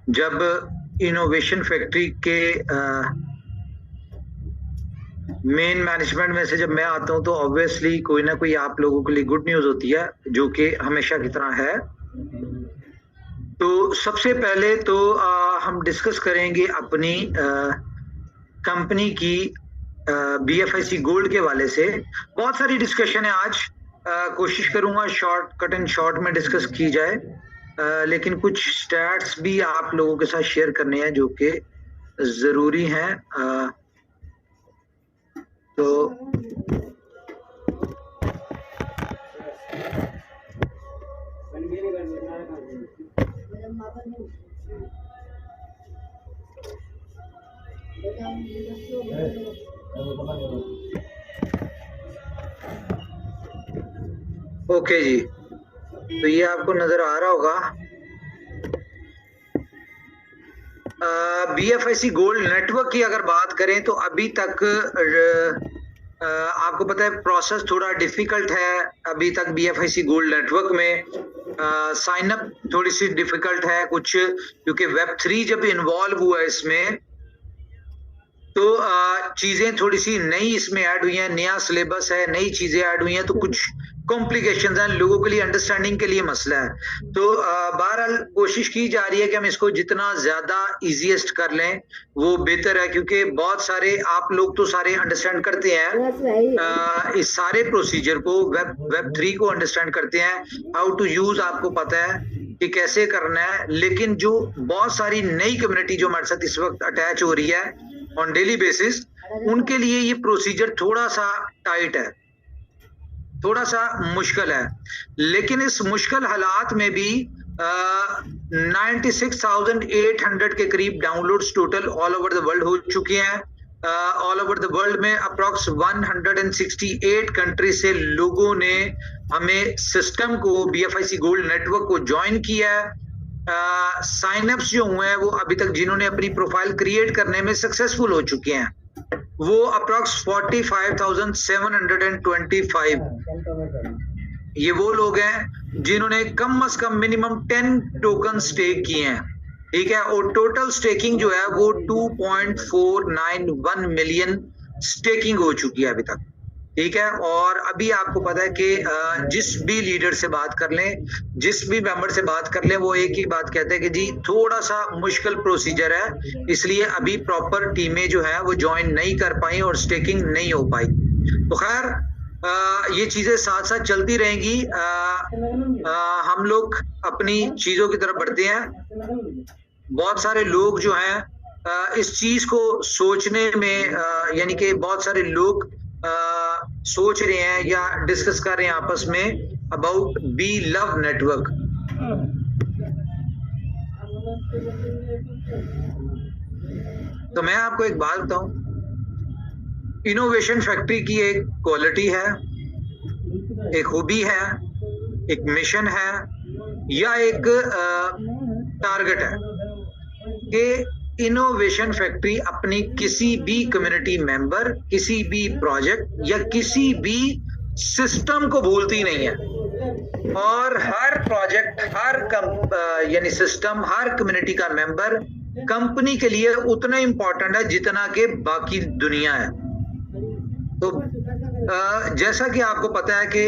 जब innovation factory के main management में से जब मैं आता हूं तो ऑब्वियसली कोई ना कोई आप लोगों के लिए गुड न्यूज होती है, जो कि हमेशा की तरह है। तो सबसे पहले तो हम डिस्कस करेंगे अपनी कंपनी की BFIC गोल्ड के वाले से। बहुत सारी डिस्कशन है आज, कोशिश करूंगा शॉर्ट कट एंड शॉर्ट में डिस्कस की जाए, लेकिन कुछ स्टैट्स भी आप लोगों के साथ शेयर करने हैं जो कि जरूरी हैं। तो ओके जी, तो ये आपको नजर आ रहा होगा। BFIC गोल्ड नेटवर्क की अगर बात करें तो अभी तक आपको पता है प्रोसेस थोड़ा डिफिकल्ट है। अभी तक BFIC गोल्ड नेटवर्क में साइन अप थोड़ी सी डिफिकल्ट है कुछ, क्योंकि Web3 जब इन्वॉल्व हुआ इसमें तो चीजें थोड़ी सी नई इसमें ऐड हुई हैं, नया सिलेबस है, नई चीजें ऐड हुई हैं, तो कुछ कॉम्प्लिकेशंस हैं, लोगों के लिए अंडरस्टैंडिंग के लिए मसला है। तो बहरहाल कोशिश की जा रही है कि हम इसको जितना ज्यादा इजीएस्ट कर लें वो बेहतर है, क्योंकि बहुत सारे आप लोग तो सारे अंडरस्टैंड करते हैं इस सारे प्रोसीजर को, वेब 3 को अंडरस्टैंड करते हैं, हाउ टू यूज आपको पता है कि कैसे करना है। लेकिन जो बहुत सारी नई कम्युनिटी जो हमारे साथ इस वक्त अटैच हो रही है ऑन डेली बेसिस, उनके लिए ये प्रोसीजर थोड़ा सा टाइट है, थोड़ा सा मुश्किल है। लेकिन इस मुश्किल हालात में भी 96,800 के करीब downloads total all over the world हो चुके हैं। ऑल ओवर द वर्ल्ड में अप्रॉक्स 168 कंट्री से लोगों ने हमें सिस्टम को, BFIC गोल्ड नेटवर्क को ज्वाइन किया है। साइन अप्स जो हुए हैं वो अभी तक जिन्होंने अपनी प्रोफाइल क्रिएट करने में सक्सेसफुल हो चुके हैं वो अप्रॉक्स 45,725। ये वो लोग हैं जिन्होंने कम से कम मिनिमम 10 टोकन स्टेक किए हैं, ठीक है। और टोटल स्टेकिंग जो है वो 2.491 मिलियन स्टेकिंग हो चुकी है अभी तक, ठीक है। और अभी आपको पता है कि जिस भी लीडर से बात कर लें, जिस भी मेंबर से बात कर लें, वो एक ही बात कहते हैं कि जी थोड़ा सा मुश्किल प्रोसीजर है, इसलिए अभी प्रॉपर टीमें जो है वो ज्वाइन नहीं कर पाई और स्टेकिंग नहीं हो पाई। तो खैर ये चीजें साथ साथ चलती रहेंगी। हम लोग अपनी चीजों की तरफ बढ़ते हैं। बहुत सारे लोग जो हैं इस चीज को सोचने में, यानी कि बहुत सारे लोग सोच रहे हैं या डिस्कस कर रहे हैं आपस में अबाउट BeLove नेटवर्क। तो मैं आपको एक बात बताऊं, इनोवेशन फैक्ट्री की एक क्वालिटी है, एक हॉबी है, एक मिशन है या एक टारगेट है कि इनोवेशन फैक्ट्री अपनी किसी भी कम्युनिटी मेंबर, किसी भी प्रोजेक्ट या किसी भी सिस्टम को भूलती नहीं है। और हर प्रोजेक्ट, हर यानी सिस्टम, हर कम्युनिटी का मेंबर कंपनी के लिए उतना इंपॉर्टेंट है जितना कि बाकी दुनिया है। तो जैसा कि आपको पता है कि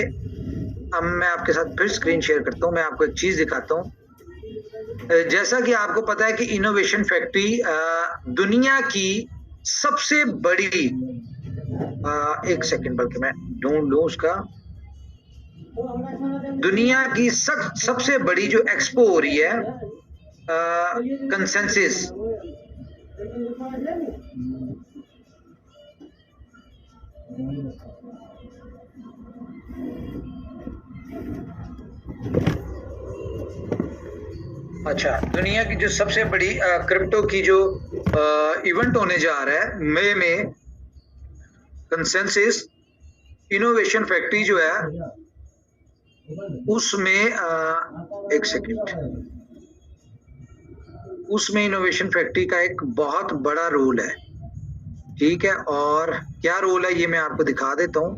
अब मैं आपके साथ फिर स्क्रीन शेयर करता हूं, मैं आपको एक चीज दिखाता हूं। जैसा कि आपको पता है कि इनोवेशन फैक्ट्री दुनिया की सबसे बड़ी, एक सेकंड बल्कि मैं ढूंढ लूं उसका, दुनिया की सबसे बड़ी जो एक्सपो हो रही है कंसेंसस, अच्छा, दुनिया की जो सबसे बड़ी क्रिप्टो की जो इवेंट होने जा रहा है मई में, कंसेंसस इनोवेशन फैक्ट्री जो है उसमें एक सेकंड, उसमें इनोवेशन फैक्ट्री का एक बहुत बड़ा रोल है, ठीक है। और क्या रोल है ये मैं आपको दिखा देता हूं।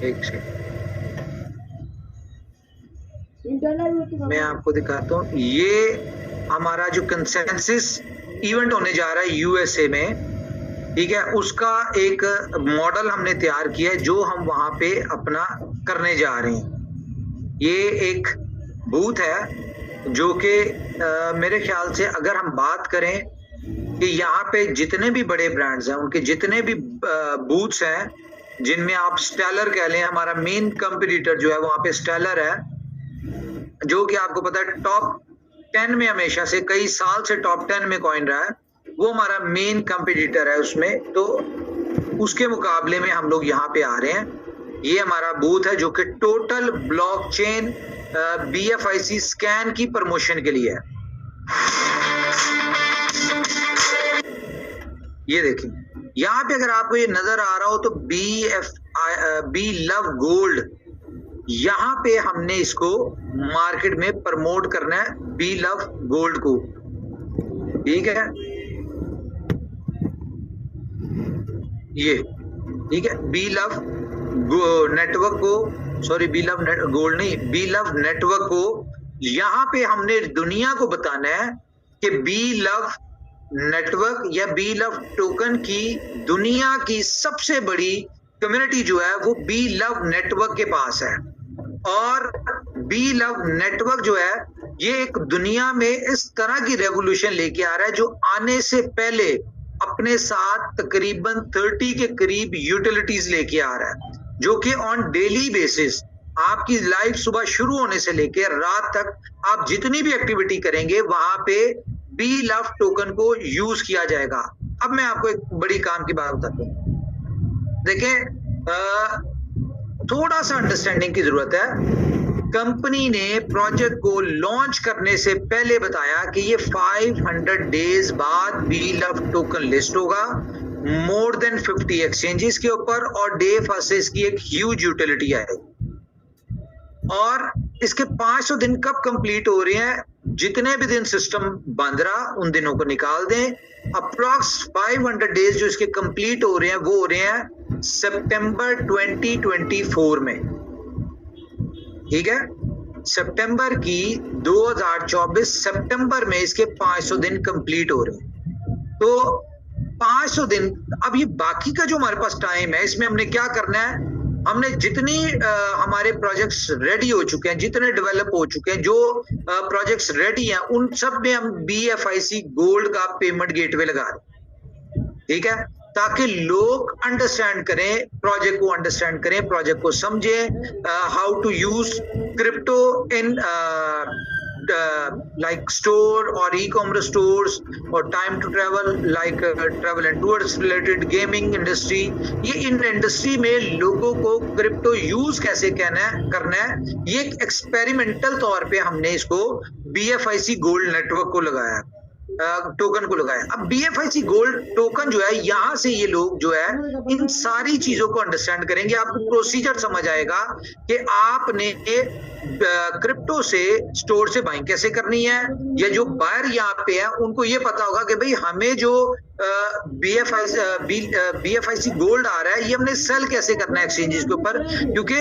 एक सेकंड, मैं आपको दिखाता हूँ, ये हमारा जो कंसेंसस इवेंट होने जा रहा है यूएसए में, ठीक है, उसका एक मॉडल हमने तैयार किया है जो हम वहां पे अपना करने जा रहे हैं। ये एक बूथ है जो कि मेरे ख्याल से अगर हम बात करें कि यहाँ पे जितने भी बड़े ब्रांड्स हैं उनके जितने भी बूथ्स हैं, जिनमें आप स्टेलर कह लें, हमारा मेन कंपटीटर जो है वहां पे स्टेलर है, जो कि आपको पता है टॉप 10 में हमेशा से कई साल से टॉप 10 में कॉइन रहा है, वो हमारा मेन कंपटीटर है उसमें। तो उसके मुकाबले में हम लोग यहाँ पे आ रहे हैं। ये हमारा बूथ है जो कि टोटल ब्लॉकचेन BFIC स्कैन की प्रमोशन के लिए है। ये देखिए, यहाँ पे अगर आपको ये नजर आ रहा हो तो बी लव गोल्ड, यहाँ पे हमने इसको मार्केट में प्रमोट करना है, बी लव गोल्ड को, ठीक है। ये ठीक है, बी लव नेटवर्क को, सॉरी बी लव गोल्ड नहीं, बी लव नेटवर्क को यहाँ पे हमने दुनिया को बताना है कि बी लव नेटवर्क या बी लव टोकन की दुनिया की सबसे बड़ी कम्युनिटी जो है वो बी लव नेटवर्क के पास है। और बी लव नेटवर्क जो है ये एक दुनिया में इस तरह की रेवोल्यूशन लेके आ रहा है जो आने से पहले अपने साथ तकरीबन 30 के करीब यूटिलिटीज लेके आ रहा है, जो कि ऑन डेली बेसिस आपकी लाइफ सुबह शुरू होने से लेकर रात तक आप जितनी भी एक्टिविटी करेंगे वहां पे बी लव टोकन को यूज किया जाएगा। अब मैं आपको एक बड़ी काम की बात बताता हूँ। देखें, थोड़ा सा अंडरस्टैंडिंग की जरूरत है। कंपनी ने प्रोजेक्ट को लॉन्च करने से पहले बताया कि ये 500 डेज बाद बी लव टोकन लिस्ट होगा मोर देन 50 एक्सचेंजेस के ऊपर, और डे फर्स्ट से इसकी एक ह्यूज यूटिलिटी आएगी। और इसके 500 दिन कब कंप्लीट हो रहे हैं? जितने भी दिन सिस्टम बंद रहा उन दिनों को निकाल दें। अप्रॉक्स 500 डेज जो इसके कंप्लीट हो रहे हैं वो हो रहे हैं सितंबर 2024 में, ठीक है। सितंबर की 2024 सितंबर में इसके 500 दिन कंप्लीट हो रहे हैं। तो 500 दिन, अब ये बाकी का जो हमारे पास टाइम है इसमें हमने क्या करना है? हमने जितनी हमारे प्रोजेक्ट्स रेडी हो चुके हैं, जितने डेवलप हो चुके हैं, जो प्रोजेक्ट्स रेडी हैं, उन सब में हम BFIC गोल्ड का पेमेंट गेटवे लगा रहे हैं, ठीक है, ताकि लोग अंडरस्टैंड करें, प्रोजेक्ट को अंडरस्टैंड करें, प्रोजेक्ट को समझें, how to use crypto in like store or e-commerce stores or time to travel like travel and tours related gaming industry। ये इन इंडस्ट्री में लोगों को क्रिप्टो यूज कैसे करना है, ये एक एक्सपेरिमेंटल तौर पे हमने इसको BFIC गोल्ड नेटवर्क को लगाया, टोकन को लगाया। अब BFIC गोल्ड टोकन जो है, यहाँ से ये लोग जो है इन सारी चीजों को अंडरस्टैंड करेंगे, आपको प्रोसीजर समझ आएगा कि आपने क्रिप्टो से स्टोर से बाइंग कैसे करनी है, या जो बायर यहाँ पे है उनको ये पता होगा कि भाई हमें जो BFIC गोल्ड आ रहा है ये हमने सेल कैसे करना है एक्सचेंजेस के ऊपर। क्योंकि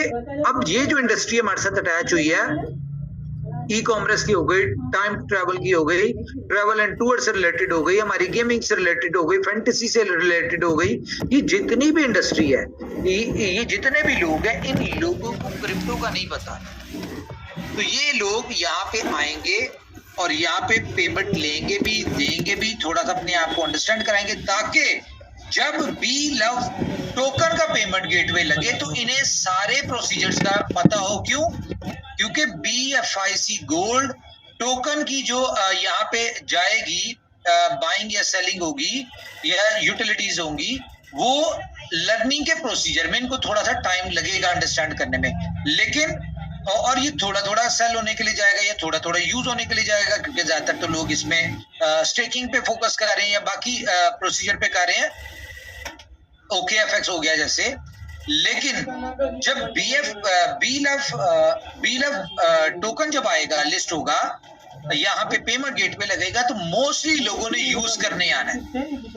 अब ये जो इंडस्ट्री हमारे साथ अटैच हुई है, ई कॉमर्स की हो गई, टाइम ट्रैवल की हो गई, ट्रैवल एंड टूर से रिलेटेड हो गई, हमारी गेमिंग से रिलेटेड हो गई, फैंटेसी से रिलेटेड हो गई, ये जितनी भी इंडस्ट्री है, ये जितने भी लोग हैं, इन लोगों को क्रिप्टो का नहीं पता। तो ये लोग यहाँ पे आएंगे और यहाँ पे पेमेंट लेंगे भी, देंगे भी, थोड़ा सा अपने आप को अंडरस्टैंड कराएंगे, ताकि जब बी लव टोकन का पेमेंट गेटवे लगे तो इन्हें सारे प्रोसीजर्स का पता हो। क्यों? क्योंकि BFIC गोल्ड टोकन की जो यहाँ पे जाएगी, बाइंग या सेलिंग होगी या यूटिलिटीज होंगी, वो लर्निंग के प्रोसीजर में इनको थोड़ा सा टाइम लगेगा अंडरस्टैंड करने में, लेकिन और ये थोड़ा थोड़ा सेल होने के लिए जाएगा या थोड़ा थोड़ा यूज होने के लिए जाएगा, क्योंकि ज्यादातर तो लोग इसमें स्टेकिंग पे फोकस कर रहे हैं या बाकी प्रोसीजर पे कर रहे हैं, OKFX हो गया जैसे। लेकिन जब बी लव टोकन जब आएगा, लिस्ट होगा, यहाँ पे पेमेंट गेट पे लगेगा, तो मोस्टली लोगों ने यूज करने आना है,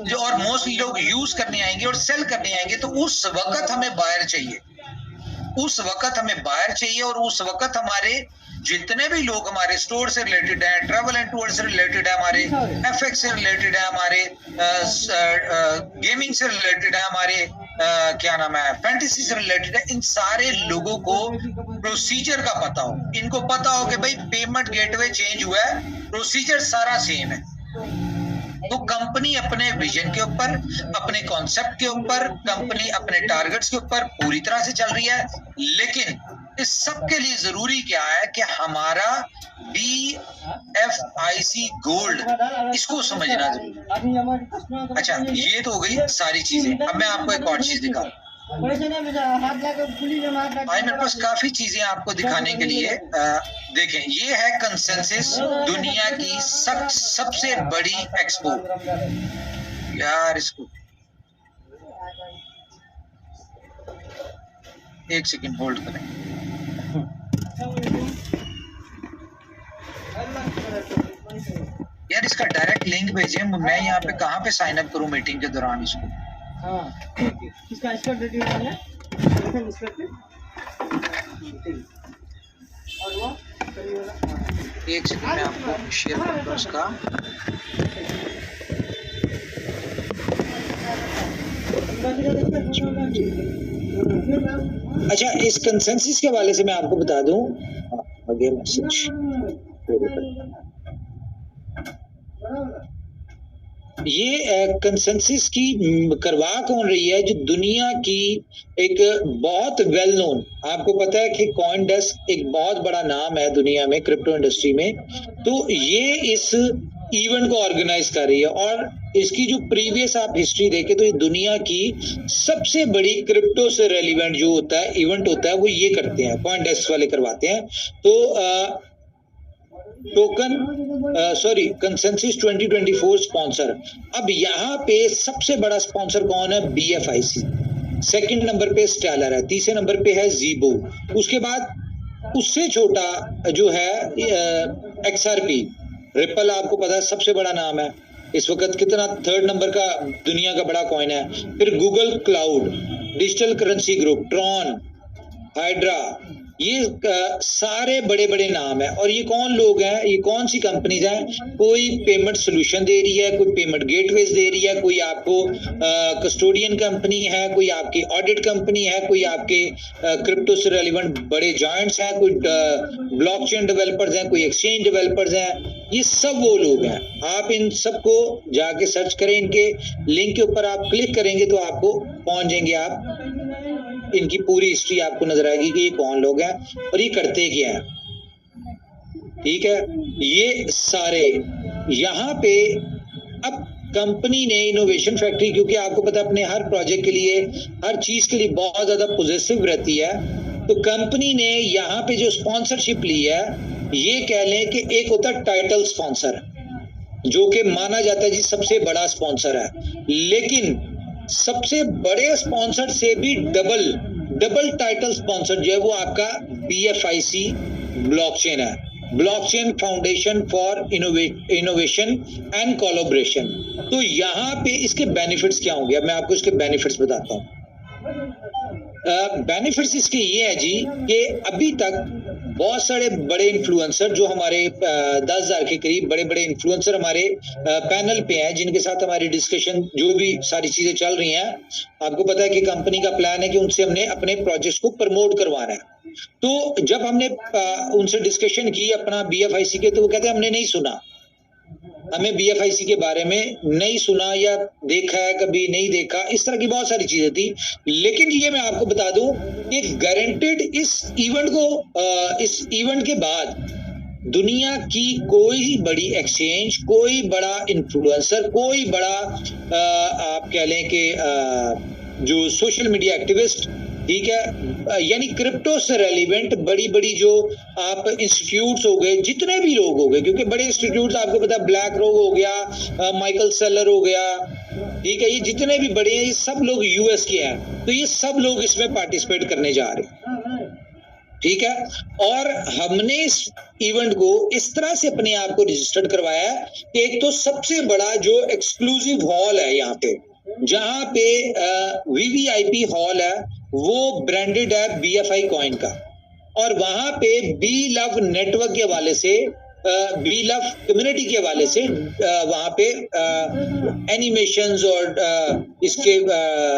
जो और मोस्टली लोग यूज करने आएंगे और सेल करने आएंगे, तो उस वक्त हमें बायर चाहिए। उस वक्त हमें बायर चाहिए और उस वक्त हमारे जितने भी लोग हमारे स्टोर से रिलेटेड है, ट्रैवल एंड टूर से रिलेटेड है, हमारे एफएक्स से रिलेटेड है, हमारे गेमिंग से रिलेटेड है, हमारे क्या नाम है फैंटेसी से रिलेटेड है, इन सारे लोगों को प्रोसीजर का पता हो, इनको पता हो कि भाई पेमेंट गेटवे चेंज हुआ है, प्रोसीजर सारा सेम है। तो कंपनी अपने विजन के ऊपर, अपने कॉन्सेप्ट के ऊपर, कंपनी अपने टारगेट्स के ऊपर पूरी तरह से चल रही है, लेकिन इस सब के लिए जरूरी क्या है कि हमारा BFIC गोल्ड, इसको समझना जरूरी। अच्छा, ये तो हो गई सारी चीजें। अब मैं आपको एक और चीज दिखाऊं। भाई मेरे पास काफी चीजें आपको दिखाने के लिए। देखें, ये है कंसेंसस, दुनिया की सबसे बड़ी एक्सपो। यार इसको एक सेकंड होल्ड करें। यार इसका डायरेक्ट लिंक भेजें, मैं यहाँ पे कहाँ पे साइन अप करूँ मीटिंग के दौरान इसको? इसका डेट है और वो एक सेकंड में आपको शेयर करता हूँ उसका। अच्छा, इस कंसेंसस के हवाले से मैं आपको बता दूं, आगे मैसेज ये कंसेंसस की करवा कौन रही है? जो दुनिया की एक बहुत वेल नोन, आपको पता है कि कॉइनडेस्क एक बहुत बड़ा नाम है दुनिया में क्रिप्टो इंडस्ट्री में, तो ये इस इवेंट को ऑर्गेनाइज कर रही है। और इसकी जो प्रीवियस आप हिस्ट्री देखें तो ये दुनिया की सबसे बड़ी क्रिप्टो से रेलिवेंट जो होता है इवेंट होता है वो ये करते हैं, कॉइनडेस्क वाले करवाते हैं। तो कंसेंसस 2024 स्पॉन्सर। अब यहाँ पे सबसे बड़ा स्पॉन्सर कौन है? BFIC। सेकंड नंबर पे स्टेलर है, तीसरे नंबर पे है ज़ीबो, उसके बाद उससे छोटा जो है XRP। रिपल आपको पता है सबसे बड़ा नाम है इस वक्त, कितना थर्ड नंबर का दुनिया का बड़ा कॉइन है। फिर Google cloud, digital currency group, Tron, hydra, ये सारे बड़े बड़े नाम है। और ये कौन लोग हैं? ये कौन सी कंपनीज हैं? कोई पेमेंट सोल्यूशन दे रही है, कोई पेमेंट गेटवेज दे रही है, कोई आपको कस्टोडियन कंपनी है, कोई आपकी ऑडिट कंपनी है, कोई आपके क्रिप्टो से रेलिवेंट बड़े जॉइंट्स हैं, कोई ब्लॉकचेन डेवलपर्स हैं, कोई एक्सचेंज डेवलपर्स हैं। ये सब वो लोग हैं। आप इन सबको जाके सर्च करें, इनके लिंक के ऊपर आप क्लिक करेंगे तो आपको पहुंच जाएंगे, आप इनकी पूरी हिस्ट्री आपको नजर आएगी कि ये कौन लोग हैं और ये करते क्या हैं। ठीक है, ये सारे यहाँ पे अब कंपनी ने इनोवेशन फैक्ट्री, क्योंकि आपको पता है अपने हर प्रोजेक्ट के लिए, हर चीज के लिए बहुत ज्यादा पॉजिटिव रहती है, तो कंपनी ने यहाँ पे जो स्पॉन्सरशिप ली है, ये कह लें कि एक होता है टाइटल स्पॉन्सर, जो कि माना जाता है जी सबसे बड़ा स्पॉन्सर है, लेकिन सबसे बड़े स्पॉन्सर से भी डबल टाइटल स्पॉन्सर जो है वो आपका BFIC ब्लॉकचेन है, blockchain foundation for innovation and collaboration. तो यहाँ पे इसके बेनिफिट्स क्या होंगे? अब मैं आपको इसके बेनिफिट्स बताता हूँ। बेनिफिट्स इसके ये है जी कि अभी तक बहुत सारे बड़े इन्फ्लुएंसर जो हमारे 10,000 के करीब बड़े बड़े इन्फ्लुएंसर हमारे पैनल पे हैं, जिनके साथ हमारी डिस्कशन जो भी सारी चीजें चल रही हैं, आपको पता है कि कंपनी का प्लान है कि उनसे हमने अपने प्रोजेक्ट्स को प्रमोट करवाना है। तो जब हमने उनसे डिस्कशन की अपना BFIC के, तो वो कहते हैं हमने नहीं सुना, हमें BFIC के बारे में नहीं सुना या देखा है कभी नहीं देखा, इस तरह की बहुत सारी चीजें थी। लेकिन ये मैं आपको बता दूं कि गारंटेड इस इवेंट के बाद दुनिया की कोई बड़ी एक्सचेंज, कोई बड़ा इन्फ्लुएंसर, कोई बड़ा आप कह लें कि जो सोशल मीडिया एक्टिविस्ट, ठीक है, यानी क्रिप्टो से रेलिवेंट बड़ी बड़ी जो आप इंस्टीट्यूट्स हो गए, जितने भी लोग हो गए, क्योंकि बड़े इंस्टीट्यूट्स आपको पता है ब्लैक रॉक हो गया, माइकल सेलर हो गया, ठीक है, ये जितने भी बड़े हैं ये सब लोग US के हैं, तो ये सब लोग इसमें पार्टिसिपेट करने जा रहे हैं। ठीक है, और हमने इस इवेंट को इस तरह से अपने आप को रजिस्टर्ड करवाया है कि एक तो सबसे बड़ा जो एक्सक्लूसिव हॉल है यहाँ पे, जहां पे वीवीआईपी हॉल है वो ब्रांडेड है BFI कॉइन का, और वहां पे बी लव नेटवर्क के हवाले से, बी लव कम्युनिटी के हवाले से वहां पे एनिमेशंस और इसके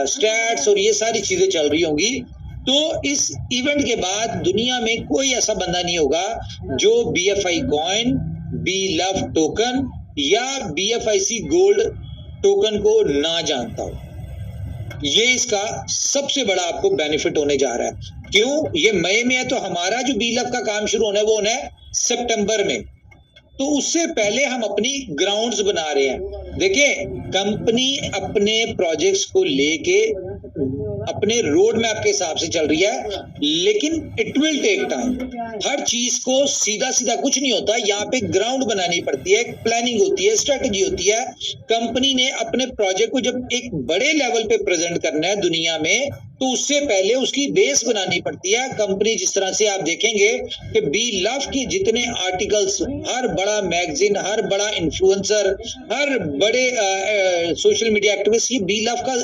स्टैट्स और ये सारी चीजें चल रही होंगी। तो इस इवेंट के बाद दुनिया में कोई ऐसा बंदा नहीं होगा जो BFI coin, B love token या BFIC गोल्ड टोकन को ना जानता हो। ये इसका सबसे बड़ा आपको बेनिफिट होने जा रहा है। क्यों? ये मई में है, तो हमारा जो बी लव का काम शुरू होना है वो होना है सितंबर में। तो उससे पहले हम अपनी ग्राउंड्स बना रहे हैं। देखिए, कंपनी अपने प्रोजेक्ट्स को लेके अपने रोड मैप के हिसाब से चल रही है, लेकिन इट विल टेक टाइम। हर चीज को सीधा सीधा कुछ नहीं होता, यहाँ पे ग्राउंड बनानी पड़ती है, प्लानिंग होती है, स्ट्रेटजी होती है। कंपनी ने अपने प्रोजेक्ट को जब एक बड़े लेवल पे प्रेजेंट करना है दुनिया में, तो उससे पहले उसकी बेस बनानी पड़ती है। कंपनी जिस तरह से आप देखेंगे कि बी लव की जितने आर्टिकल्स, हर बड़ा मैगजीन, हर बड़ा इन्फ्लुएंसर, हर बड़े सोशल मीडिया एक्टिविस्ट ये बी लव का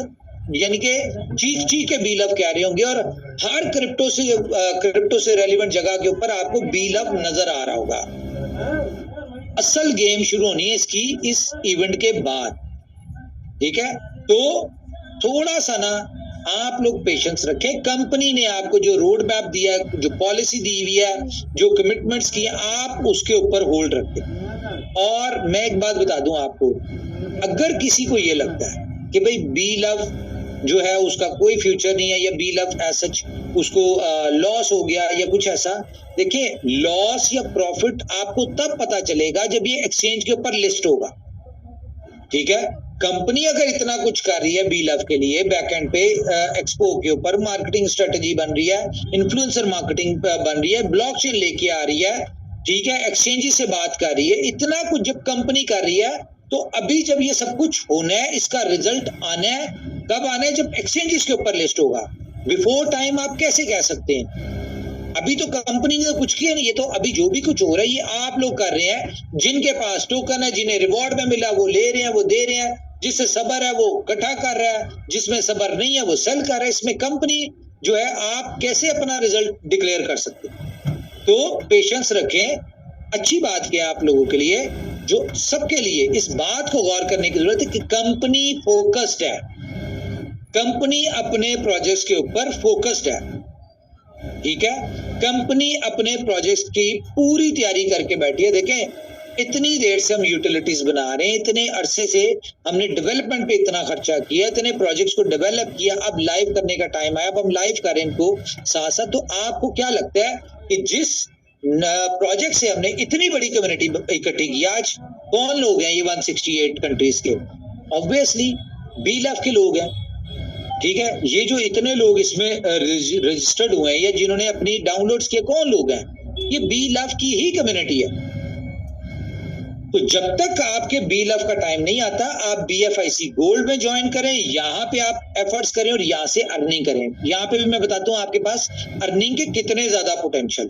यानी कि चीख के बी लव कह रहे होंगे, और हर क्रिप्टो से रेलिवेंट जगह के ऊपर आपको बी लव नजर आ रहा होगा। असल गेम शुरू होनी है इसकी इस इवेंट के बाद, ठीक है? तो थोड़ा सा ना आप लोग पेशेंस रखें। कंपनी ने आपको जो रोड मैप दिया है, जो पॉलिसी दी हुई है, जो कमिटमेंट्स की, आप उसके ऊपर होल्ड रखें। और मैं एक बात बता दूं आपको, अगर किसी को ये लगता है कि भाई बी लव जो है उसका कोई फ्यूचर नहीं है, या बी लव एज सच उसको लॉस हो गया या कुछ ऐसा, देखिए लॉस या प्रॉफिट आपको तब पता चलेगा जब ये एक्सचेंज के ऊपर लिस्ट होगा, ठीक है? कंपनी अगर इतना कुछ कर रही है बी लव के लिए, बैकएंड पे एक्सपो के ऊपर मार्केटिंग स्ट्रेटजी बन रही है, इन्फ्लुएंसर मार्केटिंग बन रही है, ब्लॉकचेन लेके आ रही है, ठीक है, एक्सचेंजेस से बात कर रही है, इतना कुछ जब कंपनी कर रही है, तो अभी जब ये सब कुछ होना है, इसका रिजल्ट आना है, कब आना है? जब एक्सचेंजेस के ऊपर लिस्ट होगा। बिफोर टाइम आप कैसे कह सकते हैं? अभी तो कंपनी ने तो कुछ किया नहीं, ये तो अभी जो भी कुछ हो रहा है ये आप लोग कर रहे हैं। जिनके पास टोकन है, जिन्हें रिवॉर्ड में मिला वो ले रहे हैं, वो दे रहे हैं, जिससे सबर है वो इकट्ठा कर रहा है, जिसमें सबर नहीं है वो सेल कर रहा है। इसमें कंपनी जो है, आप कैसे अपना रिजल्ट डिक्लेयर कर सकते हैं? तो पेशेंस रखें। अच्छी बात क्या आप लोगों के लिए, जो सबके लिए इस बात को गौर करने की जरूरत है कि कंपनी फोकस्ड है, कंपनी अपने प्रोजेक्ट्स के ऊपर फोकस्ड है, ठीक है? कंपनी अपने प्रोजेक्ट्स की पूरी तैयारी करके बैठी है। देखें, इतनी देर से हम यूटिलिटीज बना रहे हैं, इतने अरसे से हमने डेवलपमेंट पे इतना खर्चा किया, इतने प्रोजेक्ट्स को डेवलप किया, अब लाइव करने का टाइम आया, अब हम लाइव करें इनको साथ साथ। तो आपको क्या लगता है कि जिस प्रोजेक्ट से हमने इतनी बड़ी कम्युनिटी इकट्ठी की, आज कौन लोग हैं ये 168 कंट्रीज के? ऑब्वियसली बी लव के लोग हैं, ठीक है? ये जो इतने लोग इसमें रजिस्टर्ड हुए हैं या जिन्होंने अपनी डाउनलोड्स किए, कौन लोग हैं? ये बी लव की ही कम्युनिटी है। तो जब तक आपके बी लव का टाइम नहीं आता, आप BFIC गोल्ड में ज्वाइन करें, यहाँ पे आप एफर्ट्स करें और यहाँ से अर्निंग करें। यहाँ पे भी मैं बताता हूँ आपके पास अर्निंग के कितने ज्यादा पोटेंशियल,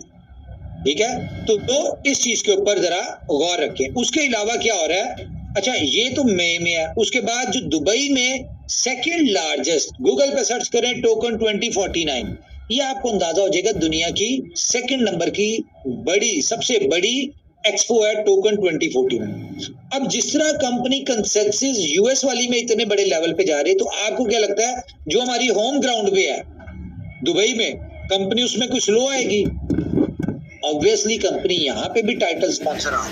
ठीक है? तो इस चीज के ऊपर जरा गौर रखें। उसके अलावा क्या हो रहा है? अच्छा, ये तो मई में है। उसके बाद जो दुबई में सेकंड लार्जेस्ट, गूगल पे सर्च करें टोकन 2049, ये आपको अंदाजा हो जाएगा दुनिया की सेकंड नंबर की बड़ी, सबसे बड़ी एक्सपो है टोकन 2049। अब जिस तरह कंपनी कंसेंसस यूएस वाली में इतने बड़े लेवल पे जा रही है, तो आपको क्या लगता है जो हमारी होम ग्राउंड पे है दुबई में, कंपनी उसमें कुछ स्लो आएगी? ऑब्वियसली कंपनी यहाँ पे भी टाइटल स्पॉन्सर आ,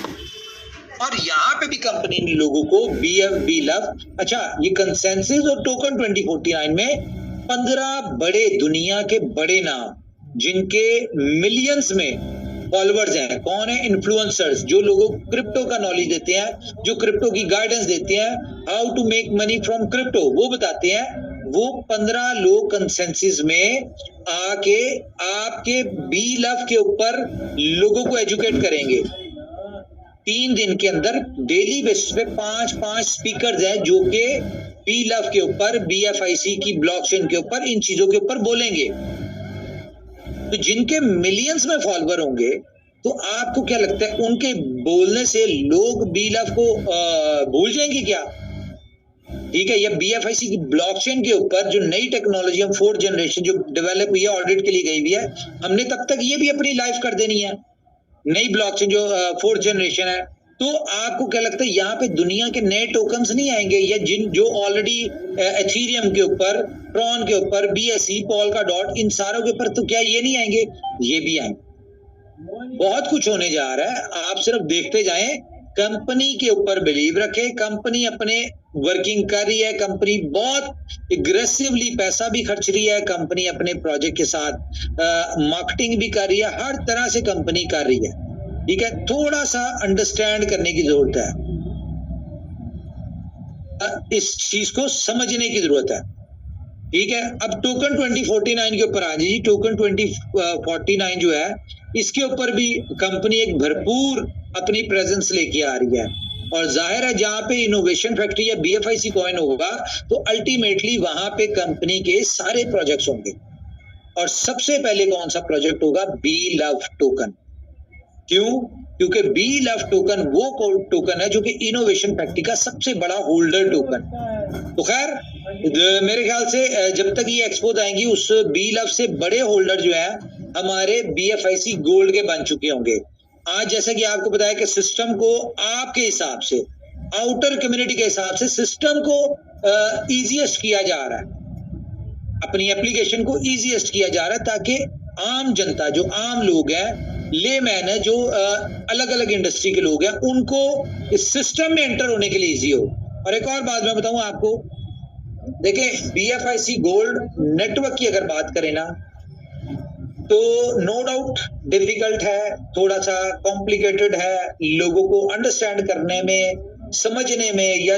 और यहाँ पे भी कंपनी ने लोगों को बी लव, अच्छा ये कंसेंसस और टोकन 2049 में 15 बड़े दुनिया के बड़े नाम जिनके मिलियंस में फॉलोअर्स हैं, कौन है? इन्फ्लुएंसर्स, जो लोगों को क्रिप्टो का नॉलेज देते हैं, जो क्रिप्टो की गाइडेंस देते हैं, how to make money from crypto, वो बताते हैं। वो 15 लोग कंसेंसस में आके आपके बी लव के ऊपर लोगों को एजुकेट करेंगे। 3 दिन के अंदर डेली बेसिस पे 5 स्पीकर्स हैं जो कि बी लव के ऊपर, BFIC की ब्लॉकचेन के ऊपर, इन चीजों के ऊपर बोलेंगे। तो जिनके मिलियंस में फॉलोअर होंगे, तो आपको क्या लगता है उनके बोलने से लोग बी लव को भूल जाएंगे क्या? ठीक है, या BFIC की ब्लॉकचेन के ऊपर जो नई टेक्नोलॉजी हम 4th जनरेशन जो डेवलप हुई है, ऑडिट के लिए गई हुई है, हमने तब तक ये भी अपनी लाइफ कर देनी है, नई ब्लॉकचेन जो 4th जनरेशन है। तो आपको क्या लगता है यहाँ पे दुनिया के नए टोकन्स नहीं आएंगे, या जिन जो ऑलरेडी एथीरियम के ऊपर, ट्रॉन के ऊपर, BSC, पोल्काडॉट, इन सारों के ऊपर, तो क्या ये नहीं आएंगे? ये भी आएंगे। बहुत कुछ होने जा रहा है, आप सिर्फ देखते जाएं, कंपनी के ऊपर बिलीव रखें, कंपनी अपने वर्किंग कर रही है, कंपनी बहुत एग्रेसिवली पैसा भी खर्च रही है, कंपनी अपने प्रोजेक्ट के साथ मार्केटिंग भी कर रही है, हर तरह से कंपनी कर रही है, ठीक है। थोड़ा सा अंडरस्टैंड करने की जरूरत है, इस चीज को समझने की जरूरत है, ठीक है। अब टोकन 2049 के ऊपर आ जाइए। टोकन 2049 जो है, इसके ऊपर भी कंपनी एक भरपूर अपनी प्रेजेंस लेके आ रही है, और जाहिर है जहां पे इनोवेशन फैक्ट्री या BFIC कॉइन होगा तो अल्टीमेटली वहां पे कंपनी के सारे प्रोजेक्ट्स होंगे। और सबसे पहले कौन सा प्रोजेक्ट होगा? BLOVE token. क्यों? क्योंकि BLOVE टोकन वो टोकन है जो कि इनोवेशन फैक्ट्री का सबसे बड़ा होल्डर टोकन। तो खैर मेरे ख्याल से जब तक ये एक्सपोज आएंगी, उस BLOVE से बड़े होल्डर जो है हमारे BFIC गोल्ड के बन चुके होंगे। आज जैसा कि आपको बताया कि सिस्टम को आपके हिसाब से, आउटर कम्युनिटी के हिसाब से सिस्टम को इजीएस्ट किया जा रहा है, अपनी एप्लीकेशन को इजीएस्ट किया जा रहा है, ताकि आम जनता, जो आम लोग हैं, लेमैन है, जो अलग अलग इंडस्ट्री के लोग हैं, उनको इस सिस्टम में एंटर होने के लिए इजी हो। और एक और बात मैं बताऊं आपको, देखिए BFIC गोल्ड नेटवर्क की अगर बात करें ना, तो नो डाउट डिफिकल्ट है, थोड़ा सा कॉम्प्लिकेटेड है, लोगों को अंडरस्टैंड करने में, समझने में, या